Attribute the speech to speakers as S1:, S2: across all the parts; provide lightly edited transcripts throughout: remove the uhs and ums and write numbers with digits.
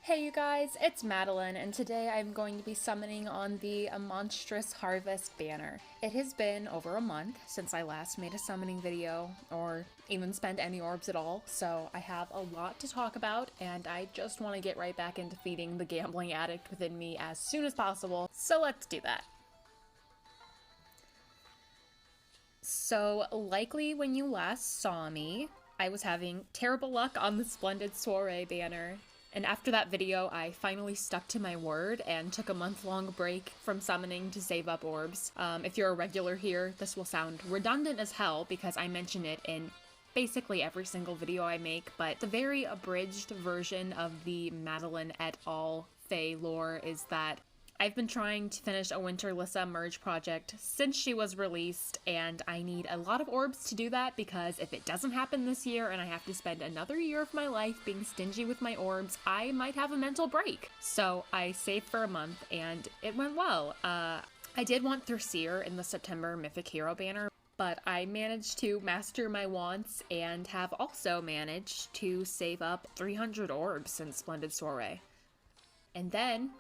S1: Hey you guys, it's Madeline, and today I'm going to be summoning on the Monstrous Harvest banner. It has been over a month since I last made a summoning video, or even spent any orbs at all, so I have a lot to talk about, and I just want to get right back into feeding the gambling addict within me as soon as possible, so let's do that. So, likely when you last saw me, I was having terrible luck on the Splendid Soiree banner. And after that video, I finally stuck to my word and took a month-long break from summoning to save up orbs. If you're a regular here, this will sound redundant as hell because I mention it in basically every single video I make, but the very abridged version of the Madeline et al. Fae lore is that I've been trying to finish a Winterlissa merge project since she was released, and I need a lot of orbs to do that because if it doesn't happen this year and I have to spend another year of my life being stingy with my orbs, I might have a mental break. So I saved for a month and it went well. I did want Thurseer in the September Mythic Hero banner, but I managed to master my wants and have also managed to save up 300 orbs since Splendid Soiree. And then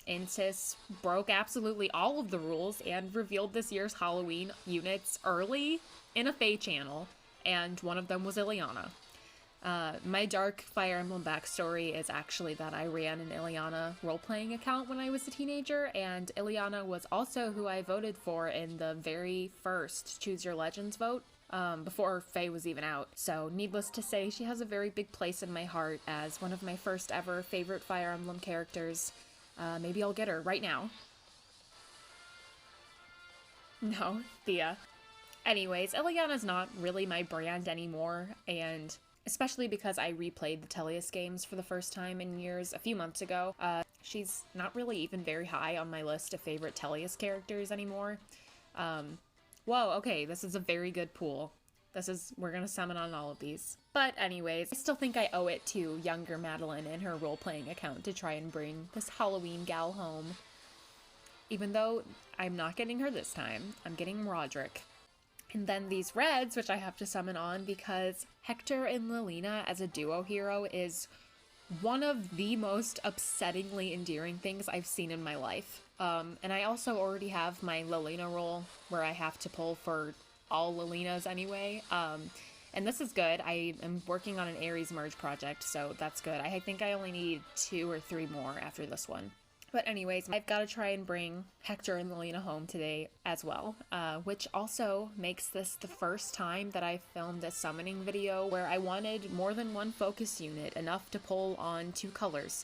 S1: Insys broke absolutely all of the rules and revealed this year's Halloween units early in a Fae channel, and one of them was Ileana. My dark Fire Emblem backstory is actually that I ran an Ileana role-playing account when I was a teenager, and Ileana was also who I voted for in the very first Choose Your Legends vote, before Fae was even out. So needless to say, she has a very big place in my heart as one of my first ever favorite Fire Emblem characters. Maybe I'll get her right now. No, Thea. Anyways, Ileana's not really my brand anymore, and especially because I replayed the Teleus games for the first time in years a few months ago, she's not really even very high on my list of favorite Teleus characters anymore. Whoa, okay, this is a very good pool. We're gonna summon on all of these. But anyways, I still think I owe it to younger Madeline and her role-playing account to try and bring this Halloween gal home. Even though I'm not getting her this time, I'm getting Roderick. And then these reds, which I have to summon on because Hector and Lilina as a duo hero is one of the most upsettingly endearing things I've seen in my life. And I also already have my Lilina roll where I have to pull for all Lilinas anyway. And this is good. I am working on an Ares merge project, so that's good. I think I only need 2 or 3 more after this one. But anyways, I've got to try and bring Hector and Lilina home today as well, which also makes this the first time that I filmed a summoning video where I wanted more than one focus unit, enough to pull on 2 colors.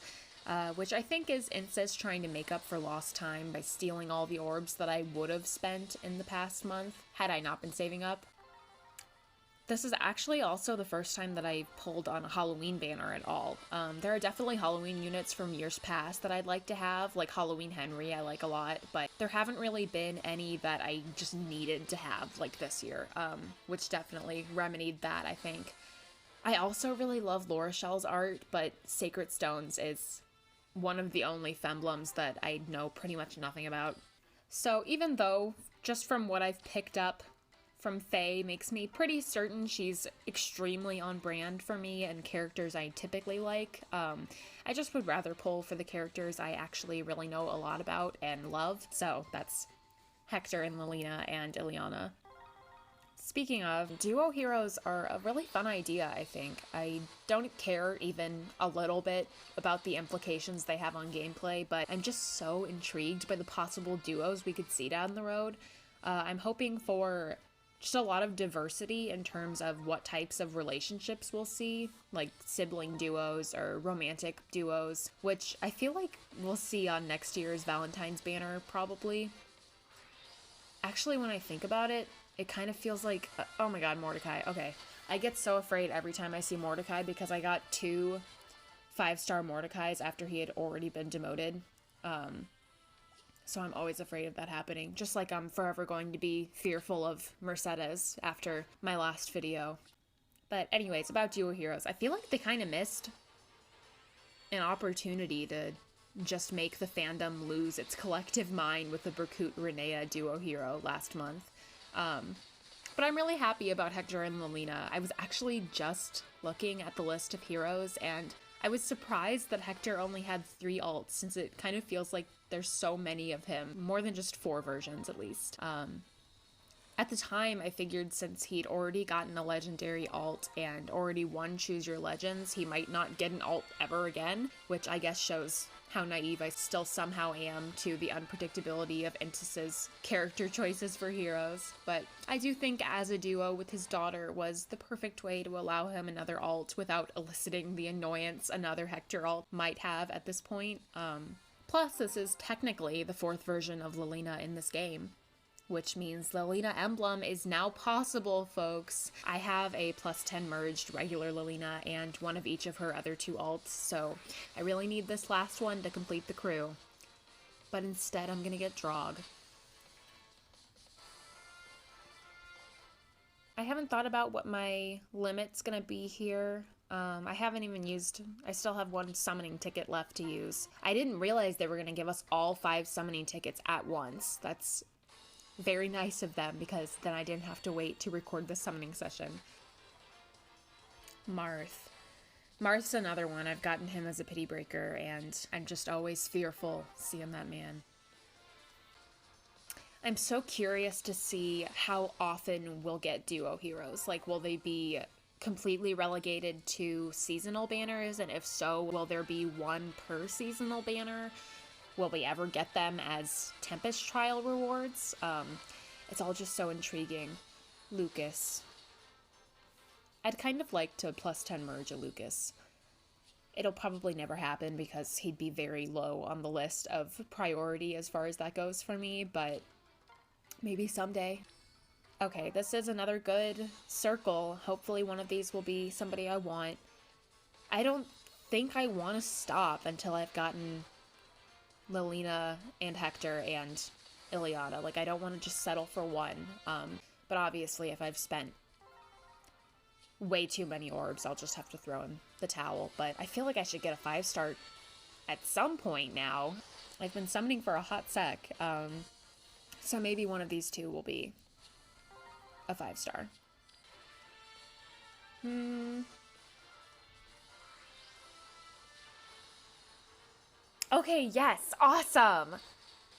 S1: Which I think is Insys trying to make up for lost time by stealing all the orbs that I would have spent in the past month had I not been saving up. This is actually also the first time that I pulled on a Halloween banner at all. There are definitely Halloween units from years past that I'd like to have, like Halloween Henry I like a lot, but there haven't really been any that I just needed to have like this year, which definitely remedied that, I think. I also really love Lorachel's art, but Sacred Stones is one of the only Femblems that I know pretty much nothing about. So even though, just from what I've picked up from Fae makes me pretty certain she's extremely on brand for me and characters I typically like, I just would rather pull for the characters I actually really know a lot about and love. So that's Hector and Lilina and Ileana. Speaking of, duo heroes are a really fun idea, I think. I don't care even a little bit about the implications they have on gameplay, but I'm just so intrigued by the possible duos we could see down the road. I'm hoping for just a lot of diversity in terms of what types of relationships we'll see, like sibling duos or romantic duos, which I feel like we'll see on next year's Valentine's banner, probably. Actually, when I think about it, it kind of feels like, oh my god, Mordecai. Okay, I get so afraid every time I see Mordecai because I got 2 5-star Mordecais after he had already been demoted. So I'm always afraid of that happening, just like I'm forever going to be fearful of Mercedes after my last video. But anyways, about duo heroes, I feel like they kind of missed an opportunity to just make the fandom lose its collective mind with the Berkut-Renea duo hero last month. But I'm really happy about Hector and Lilina. I was actually just looking at the list of heroes, and I was surprised that Hector only had 3 alts, since it kind of feels like there's so many of him, more than just 4 versions at least. At the time, I figured since he'd already gotten a legendary alt and already won Choose Your Legends, he might not get an alt ever again, which I guess shows how naive I still somehow am to the unpredictability of Intis's character choices for heroes. But I do think as a duo with his daughter was the perfect way to allow him another alt without eliciting the annoyance another Hector alt might have at this point. Plus, this is technically the 4th version of Lilina in this game, which means Lilina Emblem is now possible, folks. I have a +10 merged regular Lilina and one of each of her other 2 alts, so I really need this last one to complete the crew. But instead, I'm gonna get Drog. I haven't thought about what my limit's gonna be here. I haven't even used, I still have 1 summoning ticket left to use. I didn't realize they were gonna give us all 5 summoning tickets at once. That's very nice of them, because then I didn't have to wait to record the summoning session. Marth. Marth's another one. I've gotten him as a pity breaker, and I'm just always fearful seeing that man. I'm so curious to see how often we'll get duo heroes. Like, will they be completely relegated to seasonal banners? And if so, will there be 1 per seasonal banner? Will we ever get them as Tempest trial rewards? It's all just so intriguing. Lucas. I'd kind of like to +10 merge a Lucas. It'll probably never happen because he'd be very low on the list of priority as far as that goes for me, but maybe someday. Okay, this is another good circle. Hopefully one of these will be somebody I want. I don't think I want to stop until I've gotten Lilina and Hector and Ileana. Like, I don't want to just settle for 1. But obviously if I've spent way too many orbs, I'll just have to throw in the towel. But I feel like I should get a 5-star at some point now. I've been summoning for a hot sec. So maybe one of these 2 will be a 5-star. Okay, yes, awesome!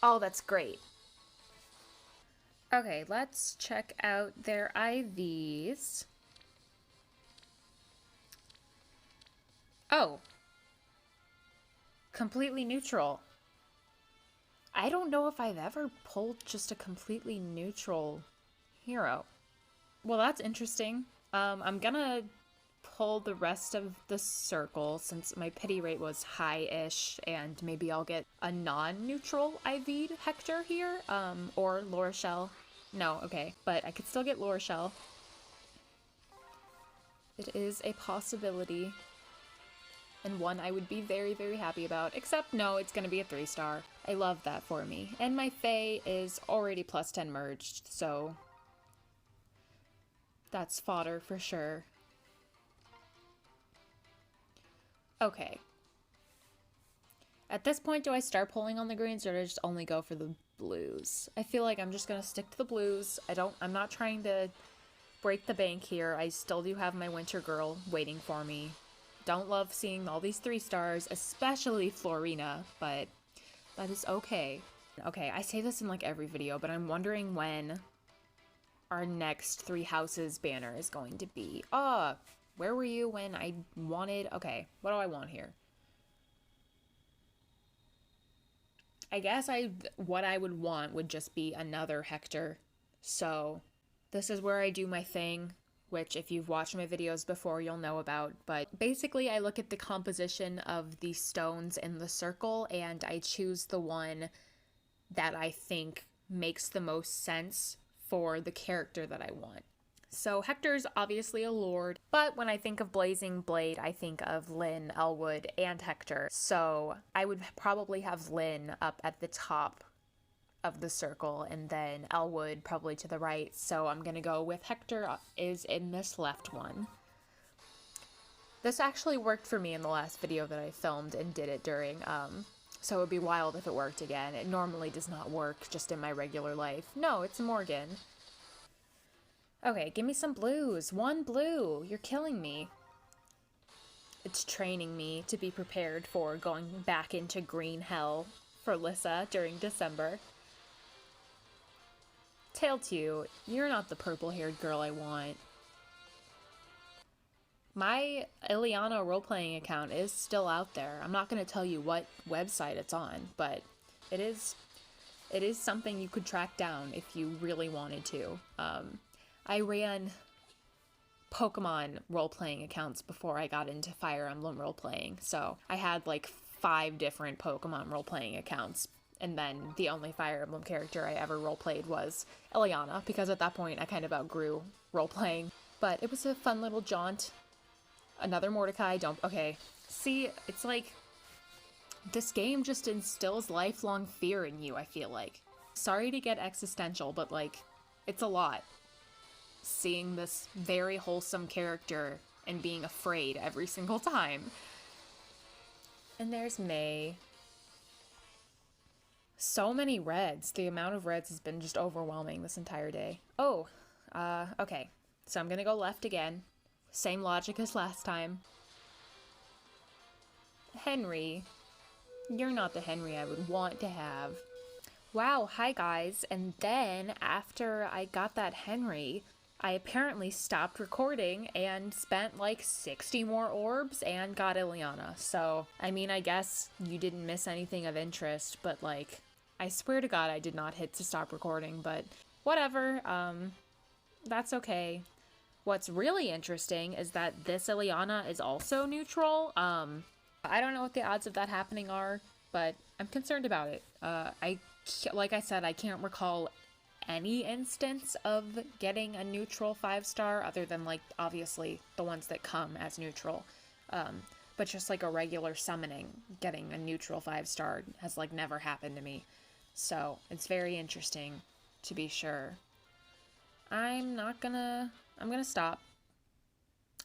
S1: Oh, that's great. Okay, let's check out their IVs. Oh. Completely neutral. I don't know if I've ever pulled just a completely neutral hero. Well, that's interesting. I'm gonna pull the rest of the circle since my pity rate was high-ish, and maybe I'll get a non-neutral IV'd Hector here, or Lorachelle. No, okay, but I could still get Lorachelle. It is a possibility, and one I would be very, very happy about, except no, it's gonna be a 3-star. I love that for me. And my Fae is already +10 merged, so that's fodder for sure. Okay. At this point, do I start pulling on the greens, or do I just only go for the blues? I feel like I'm just gonna stick to the blues. I'm not trying to break the bank here. I still do have my winter girl waiting for me. Don't love seeing all these 3-stars, especially Florina, but that is okay. Okay, I say this in like every video, but I'm wondering when our next 3 houses banner is going to be. Where were you when I wanted... Okay, what do I want here? I guess what I would want would just be another Hector. So this is where I do my thing, which if you've watched my videos before, you'll know about. But basically, I look at the composition of the stones in the circle, and I choose the one that I think makes the most sense for the character that I want. So Hector's obviously a lord, but when I think of Blazing Blade, I think of Lyn, Elwood, and Hector. So I would probably have Lyn up at the top of the circle, and then Elwood probably to the right. So I'm gonna go with Hector is in this left one. This actually worked for me in the last video that I filmed and did it during, so it would be wild if it worked again. It normally does not work just in my regular life. No, it's Morgan. Okay, give me some blues. 1 blue. You're killing me. It's training me to be prepared for going back into green hell for Lissa during December. Tail 2, you're not the purple-haired girl I want. My Ileana role-playing account is still out there. I'm not going to tell you what website it's on, but it is something you could track down if you really wanted to. I ran Pokemon role-playing accounts before I got into Fire Emblem role-playing, so I had like 5 different Pokemon role-playing accounts, and then the only Fire Emblem character I ever role-played was Ileana, because at that point I kind of outgrew role-playing. But it was a fun little jaunt. Another Mordecai, okay. See, it's like, this game just instills lifelong fear in you, I feel like. Sorry to get existential, but like, it's a lot. Seeing this very wholesome character and being afraid every single time. And there's May. So many reds. The amount of reds has been just overwhelming this entire day. Oh, okay. So I'm gonna go left again. Same logic as last time. Henry. You're not the Henry I would want to have. Wow, hi guys. And then after I got that Henry, I apparently stopped recording and spent like 60 more orbs and got Ileana. So, I mean, I guess you didn't miss anything of interest, but like, I swear to God I did not hit to stop recording, but whatever. That's okay. What's really interesting is that this Ileana is also neutral. I don't know what the odds of that happening are, but I'm concerned about it. Like I said, I can't recall any instance of getting a neutral 5-star other than, like, obviously the ones that come as neutral. But just like a regular summoning, getting a neutral 5-star has, like, never happened to me. So it's very interesting, to be sure. I'm gonna stop.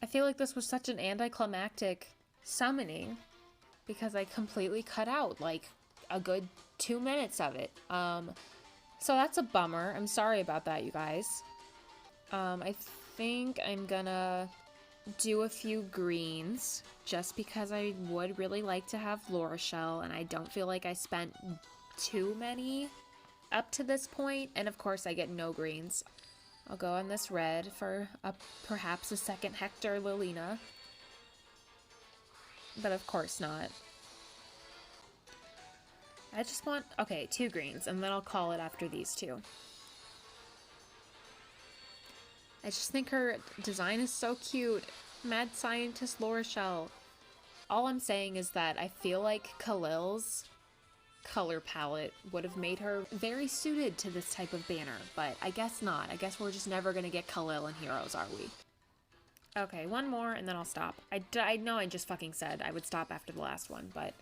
S1: I feel like this was such an anticlimactic summoning because I completely cut out like a good 2 minutes of it. So that's a bummer. I'm sorry about that, you guys. I think I'm gonna do a few greens just because I would really like to have Laura Shell, and I don't feel like I spent too many up to this point, and of course I get no greens. I'll go on this red for perhaps a second Hector Lilina. But of course not. I just want, okay, 2 greens, and then I'll call it after these 2. I just think her design is so cute. Mad Scientist Laura Shell. All I'm saying is that I feel like Khalil's color palette would have made her very suited to this type of banner, but I guess not. I guess we're just never gonna get Khalil in Heroes, are we? Okay, one more and then I'll stop. I know I just fucking said I would stop after the last one, but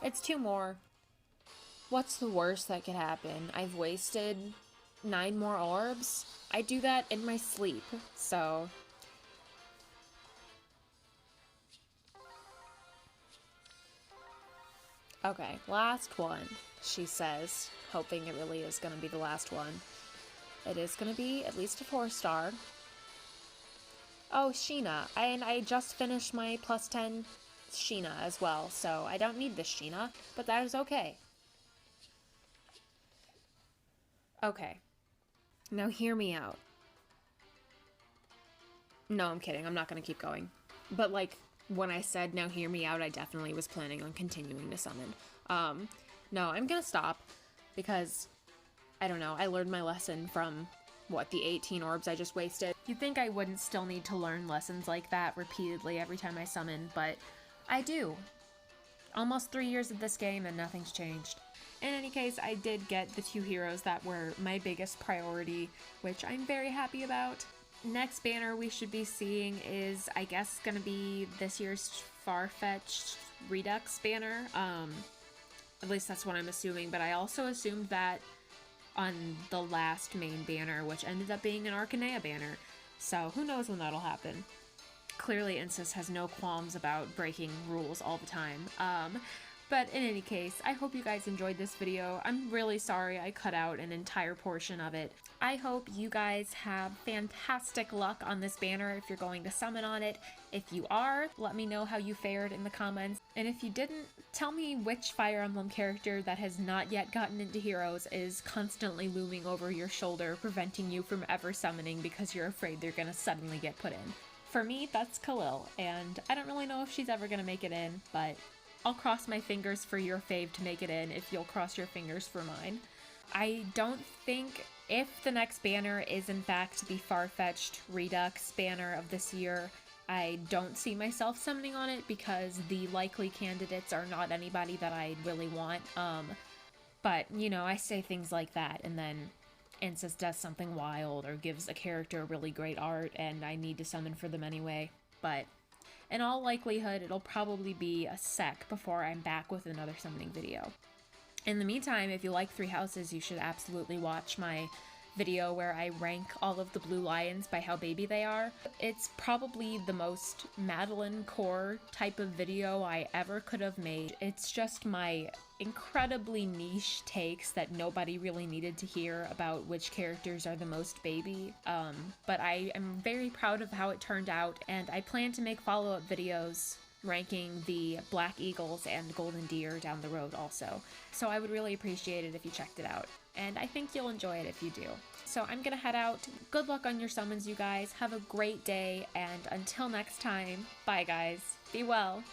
S1: it's 2 more. What's the worst that could happen? I've wasted 9 more orbs? I do that in my sleep, so... Okay, last one, she says, hoping it really is going to be the last one. It is going to be at least a 4-star. Oh, Sheena. And I just finished my plus 10 Sheena as well, so I don't need this Sheena, but that is okay. Okay. Now hear me out. No, I'm kidding. I'm not going to keep going. But, like, when I said now hear me out, I definitely was planning on continuing to summon. No, I'm gonna stop because, I don't know, I learned my lesson from, what, the 18 orbs I just wasted. You'd think I wouldn't still need to learn lessons like that repeatedly every time I summon, but I do. Almost 3 years of this game and nothing's changed. In any case, I did get the 2 heroes that were my biggest priority, which I'm very happy about. Next banner we should be seeing is, I guess, gonna be this year's Farfetch'd Redux banner. At least that's what I'm assuming, but I also assumed that on the last main banner, which ended up being an Arcanea banner. So who knows when that'll happen. Clearly Insys has no qualms about breaking rules all the time. But in any case, I hope you guys enjoyed this video. I'm really sorry I cut out an entire portion of it. I hope you guys have fantastic luck on this banner if you're going to summon on it. If you are, let me know how you fared in the comments. And if you didn't, tell me which Fire Emblem character that has not yet gotten into Heroes is constantly looming over your shoulder, preventing you from ever summoning because you're afraid they're gonna suddenly get put in. For me, that's Khalil, and I don't really know if she's ever gonna make it in, but I'll cross my fingers for your fave to make it in if you'll cross your fingers for mine. I don't think, if the next banner is in fact the far-fetched Redux banner of this year, I don't see myself summoning on it because the likely candidates are not anybody that I really want. But, you know, I say things like that and then Insys does something wild or gives a character really great art and I need to summon for them anyway. But in all likelihood, it'll probably be a sec before I'm back with another summoning video. In the meantime, if you like Three Houses, you should absolutely watch my video where I rank all of the blue lions by how baby they are. It's probably the most Madeline core type of video I ever could have made. It's just my incredibly niche takes that nobody really needed to hear about which characters are the most baby. But I am very proud of how it turned out, and I plan to make follow-up videos ranking the Black Eagles and Golden Deer down the road also. So I would really appreciate it if you checked it out. And I think you'll enjoy it if you do. So I'm gonna head out. Good luck on your summons, you guys. Have a great day, and until next time, bye guys. Be well.